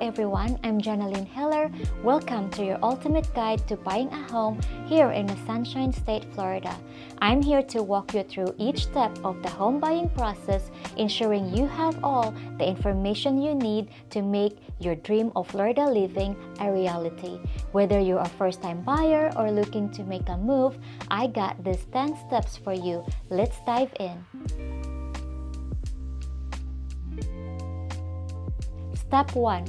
everyone, I'm Janeline Hiller. Welcome to your ultimate guide to buying a home here in the Sunshine State, Florida. I'm here to walk you through each step of the home buying process, ensuring you have all the information you need to make your dream of Florida living a reality. Whether you're a first-time buyer or looking to make a move, I got these 10 steps for you. Let's dive in. Step 1.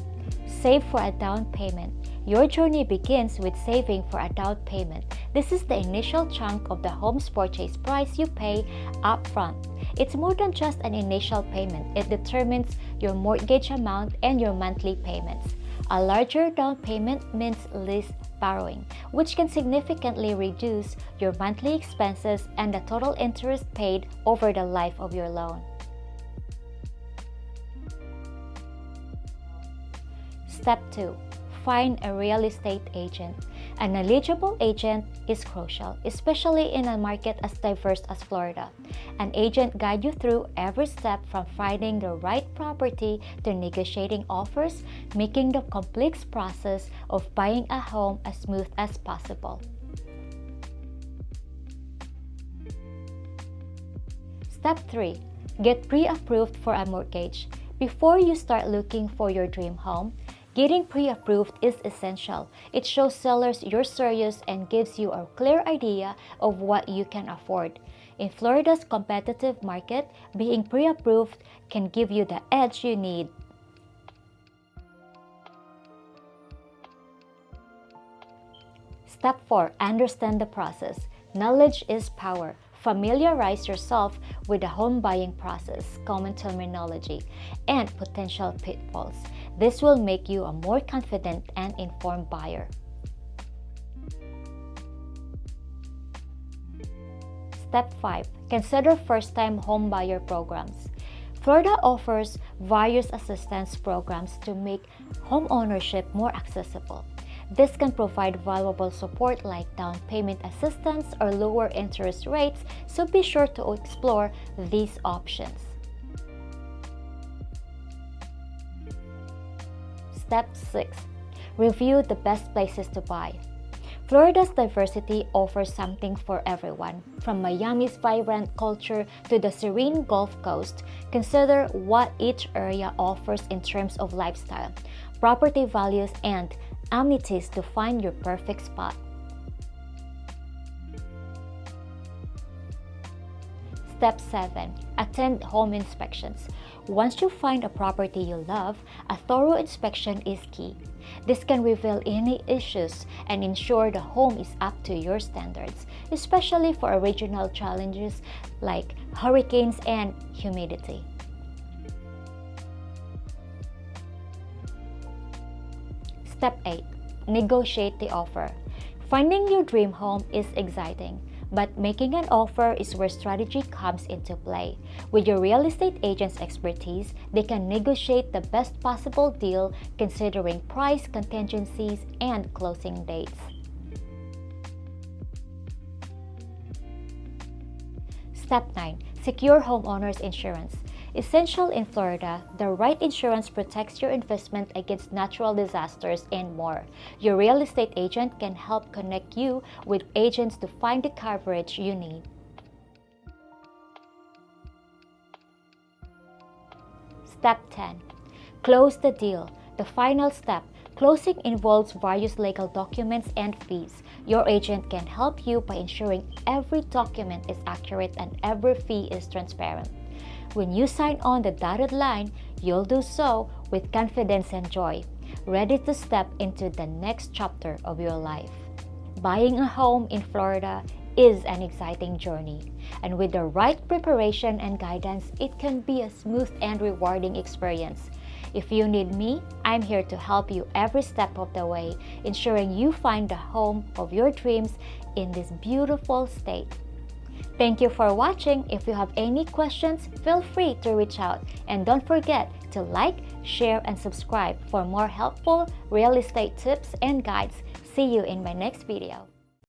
Save for a down payment. Your journey begins with saving for a down payment. This is the initial chunk of the home's purchase price you pay up front. It's more than just an initial payment. It determines your mortgage amount and your monthly payments. A larger down payment means less borrowing, which can significantly reduce your monthly expenses and the total interest paid over the life of your loan. Step 2. Find a real estate agent. An eligible agent is crucial, especially in a market as diverse as Florida. An agent guides you through every step from finding the right property to negotiating offers, making the complex process of buying a home as smooth as possible. Step 3. Get pre-approved for a mortgage. Before you start looking for your dream home, getting pre-approved is essential. It shows sellers you're serious and gives you a clear idea of what you can afford. In Florida's competitive market, being pre-approved can give you the edge you need. Step 4. Understand the process. Knowledge is power. Familiarize yourself with the home buying process, common terminology, and potential pitfalls. This will make you a more confident and informed buyer. Step 5. Consider first-time home buyer programs. Florida offers various assistance programs to make home ownership more accessible. This can provide valuable support like down payment assistance or lower interest rates, so be sure to explore these options. Step 6. Review the best places to buy. Florida's diversity offers something for everyone. From Miami's vibrant culture to the serene Gulf Coast, consider what each area offers in terms of lifestyle, property values, and amenities to find your perfect spot. Step 7. Attend home inspections. Once you find a property you love, a thorough inspection is key. This can reveal any issues and ensure the home is up to your standards, especially for regional challenges like hurricanes and humidity. Step 8. Negotiate the offer. Finding your dream home is exciting, but making an offer is where strategy comes into play. With your real estate agent's expertise, they can negotiate the best possible deal considering price, contingencies, and closing dates. Step 9. Secure homeowner's insurance. Essential in Florida, the right insurance protects your investment against natural disasters and more. Your real estate agent can help connect you with agents to find the coverage you need. Step 10. Close the deal. The final step. Closing involves various legal documents and fees. Your agent can help you by ensuring every document is accurate and every fee is transparent. When you sign on the dotted line, you'll do so with confidence and joy, ready to step into the next chapter of your life. Buying a home in Florida is an exciting journey, and with the right preparation and guidance, it can be a smooth and rewarding experience. If you need me, I'm here to help you every step of the way, ensuring you find the home of your dreams in this beautiful state. Thank you for watching. If you have any questions, feel free to reach out. And don't forget to like, share, and subscribe for more helpful real estate tips and guides. See you in my next video.